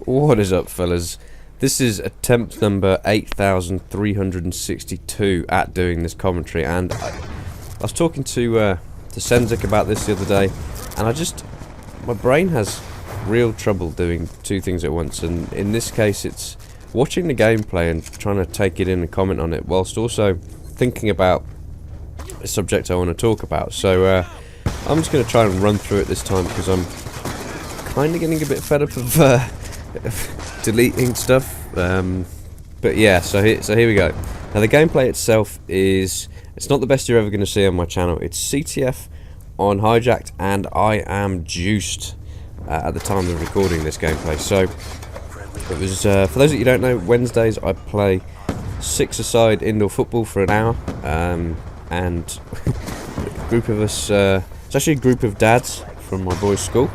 What is up, fellas? This is attempt number 8362 at doing this commentary, and I was talking to Senzik about this the other day, and my brain has real trouble doing two things at once, and in this case it's watching the gameplay and trying to take it in and comment on it, whilst also thinking about a subject I want to talk about. So I'm just going to try and run through it this time, because I'm kind of getting a bit fed up of deleting stuff. But yeah, so here we go. Now the gameplay itself it's not the best you're ever going to see on my channel. It's CTF on Hijacked, and I am juiced at the time of recording this gameplay. So it was, for those of you who don't know, Wednesdays I play six-a-side indoor football for an hour, and a group of us, it's actually a group of dads from my boys' school,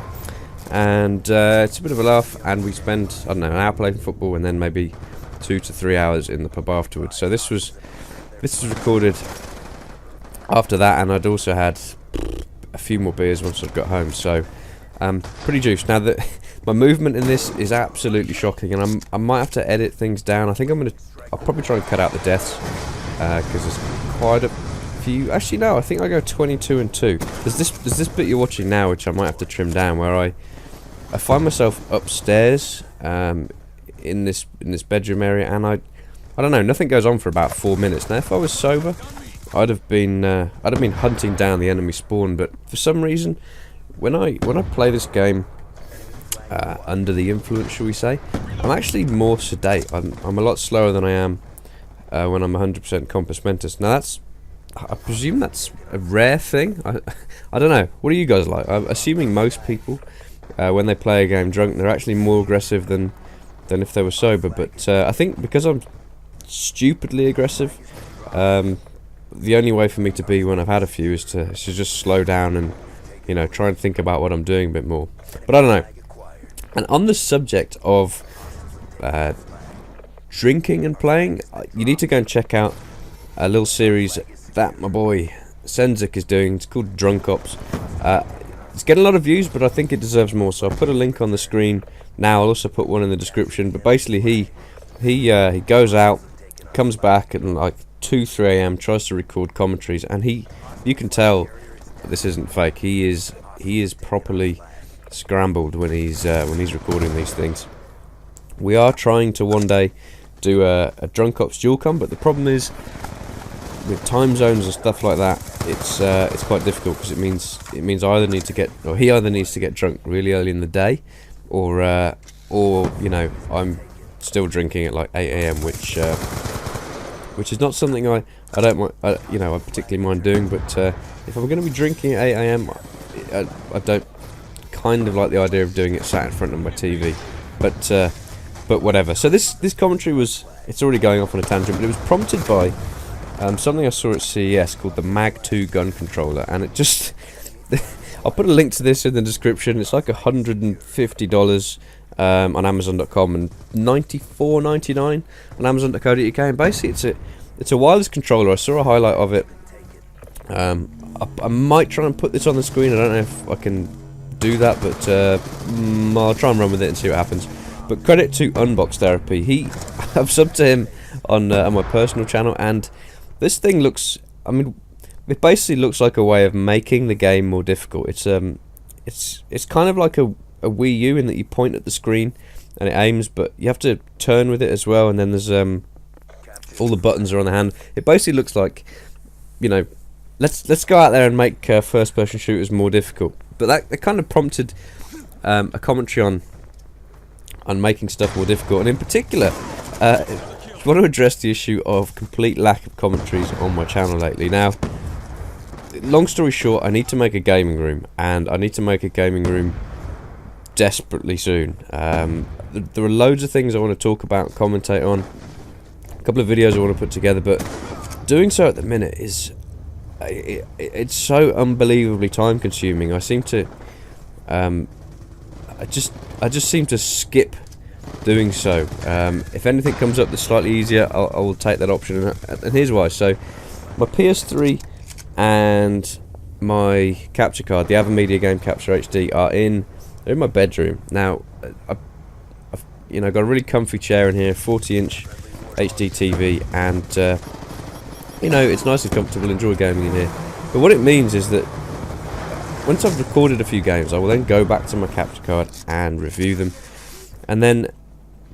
and it's a bit of a laugh, and we spend, I don't know, an hour playing football and then maybe 2 to 3 hours in the pub afterwards. So this was recorded after that, and I'd also had a few more beers once I'd got home, so pretty juiced. Now my movement in this is absolutely shocking, and I might have to edit things down. I think I'll probably try and cut out the deaths, because there's quite a few. Actually no, I think I go 22 and 2. There's this bit you're watching now, which I might have to trim down, where I find myself upstairs in this bedroom area, and I don't know, nothing goes on for about 4 minutes. Now if I was sober, I'd have been hunting down the enemy spawn, but for some reason when I play this game under the influence, shall we say, I'm actually more sedate. I'm a lot slower than I am when I'm 100% compass mentis. Now I presume that's a rare thing. I don't know. What are you guys like? I'm assuming most people, when they play a game drunk, they're actually more aggressive than if they were sober. But I think because I'm stupidly aggressive, the only way for me to be when I've had a few is to just slow down and, you know, try and think about what I'm doing a bit more. But I don't know. And on the subject of drinking and playing, you need to go and check out a little series that my boy Senzik is doing. It's called Drunk Ops. It's getting a lot of views, but I think it deserves more, so I'll put a link on the screen now. I'll also put one in the description. But basically he goes out, comes back at like 2-3 AM, tries to record commentaries, and you can tell this isn't fake. He is properly scrambled when he's recording these things. We are trying to one day do a Drunk Ops dual com, but the problem is with time zones and stuff like that, it's quite difficult, because it means he either needs to get drunk really early in the day, or you know, I'm still drinking at like 8 AM, which is not something I don't mind, you know, I particularly mind doing. But if I'm going to be drinking at 8 AM, I don't kind of like the idea of doing it sat in front of my TV. But whatever. So this commentary it's already going off on a tangent, but it was prompted by something I saw at CES called the MAG 2 gun controller, and it just I'll put a link to this in the description. It's like $150 on Amazon.com and $94.99 on Amazon.co.uk, and basically it's a wireless controller. I saw a highlight of it. I might try and put this on the screen. I don't know if I can do that, but I'll try and run with it and see what happens. But credit to Unbox Therapy. I've subbed to him on my personal channel, and this thing looks, I mean, it basically looks like a way of making the game more difficult. It's kind of like a Wii U, in that you point at the screen and it aims, but you have to turn with it as well, and then there's all the buttons are on the hand. It basically looks like, you know, let's go out there and make first person shooters more difficult. But that kind of prompted a commentary on making stuff more difficult, and in particular I want to address the issue of complete lack of commentaries on my channel lately. Now, long story short, I need to make a gaming room, and I need to make a gaming room desperately soon. There are loads of things I want to talk about and commentate on, a couple of videos I want to put together, but doing so at the minute is it's so unbelievably time consuming. I seem to I just seem to skip doing so. If anything comes up that's slightly easier, I will take that option, and here's why. So my PS3 and my capture card, the AVerMedia Game Capture HD, they're in my bedroom. Now, you know, got a really comfy chair in here, 40-inch HD TV, and you know, it's nice and comfortable. Enjoy gaming in here. But what it means is that once I've recorded a few games, I will then go back to my capture card and review them. And then,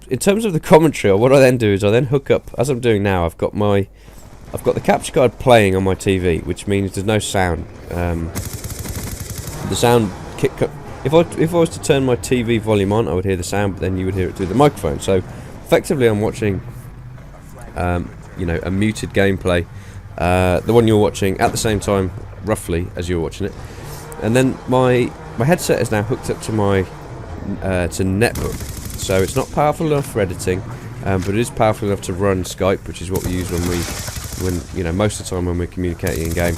in terms of the commentary, what I then do is I then hook up, as I'm doing now. I've got the capture card playing on my TV, which means there's no sound. The sound if I was to turn my TV volume on, I would hear the sound, but then you would hear it through the microphone. So effectively, I'm watching, you know, a muted gameplay, the one you're watching at the same time, roughly as you're watching it. And then my headset is now hooked up to my to netbook, so it's not powerful enough for editing, but it is powerful enough to run Skype, which is what we use when you know, most of the time when we're communicating in game.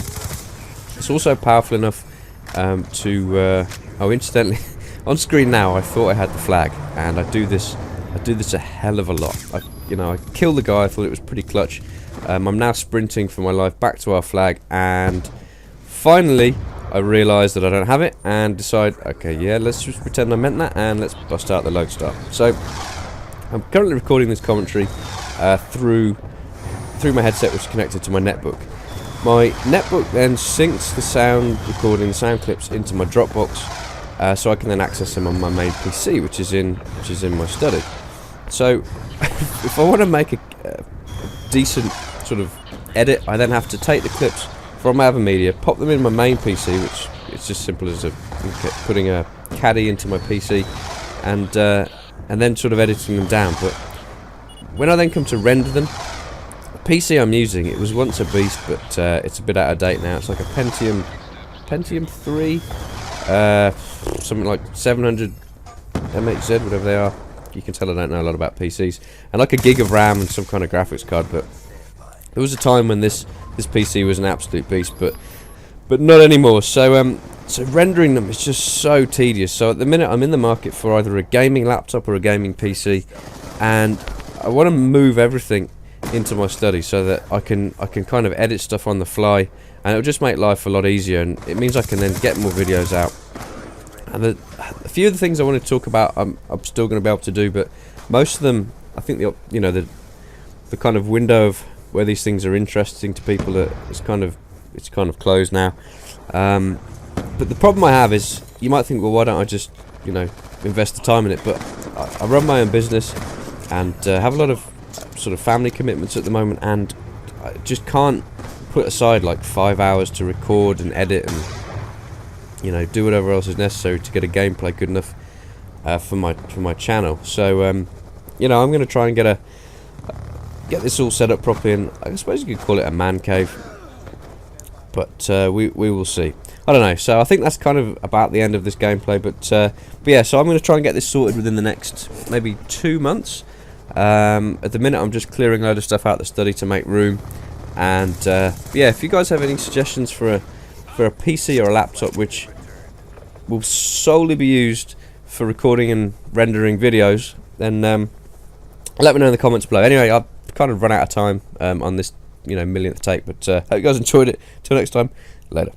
It's also powerful enough to oh, incidentally, on screen now I thought I had the flag, and I do this a hell of a lot. I killed the guy. I thought it was pretty clutch. I'm now sprinting for my life back to our flag, and finally I realise that I don't have it, and decide, okay, yeah, let's just pretend I meant that, and let's bust out the Lodestar. So I'm currently recording this commentary through my headset, which is connected to my netbook. My netbook then syncs the sound recording, the sound clips, into my Dropbox, so I can then access them on my main PC, which is in my study. So if I want to make a decent sort of edit, I then have to take the clips from AVerMedia, pop them in my main PC, which it's just simple as putting a caddy into my PC, and then sort of editing them down. But when I then come to render them, the PC I'm using, it was once a beast, but it's a bit out of date now. It's like a Pentium 3, something like 700 MHz, whatever they are. You can tell I don't know a lot about PCs. And like a gig of RAM and some kind of graphics card. But there was a time when this PC was an absolute beast, but not anymore. So so rendering them is just so tedious. So at the minute I'm in the market for either a gaming laptop or a gaming PC, and I want to move everything into my study so that I can kind of edit stuff on the fly, and it'll just make life a lot easier, and it means I can then get more videos out. And a few of the things I want to talk about I'm still going to be able to do, but most of them, I think the kind of window of where these things are interesting to people it's kind of closed now. But the problem I have is, you might think, well, why don't I just invest the time in it? But I run my own business and have a lot of sort of family commitments at the moment, and I just can't put aside like 5 hours to record and edit and do whatever else is necessary to get a gameplay good enough for my channel. So I'm going to try and get this all set up properly, and I suppose you could call it a man cave, but we will see. I don't know. So I think that's kind of about the end of this gameplay, but yeah, so I'm going to try and get this sorted within the next maybe 2 months. At the minute I'm just clearing a load of stuff out the study to make room, and yeah, if you guys have any suggestions for a PC or a laptop which will solely be used for recording and rendering videos, then let me know in the comments below. Anyway, I've kind of run out of time on this millionth take, but hope you guys enjoyed it. Till next time, later.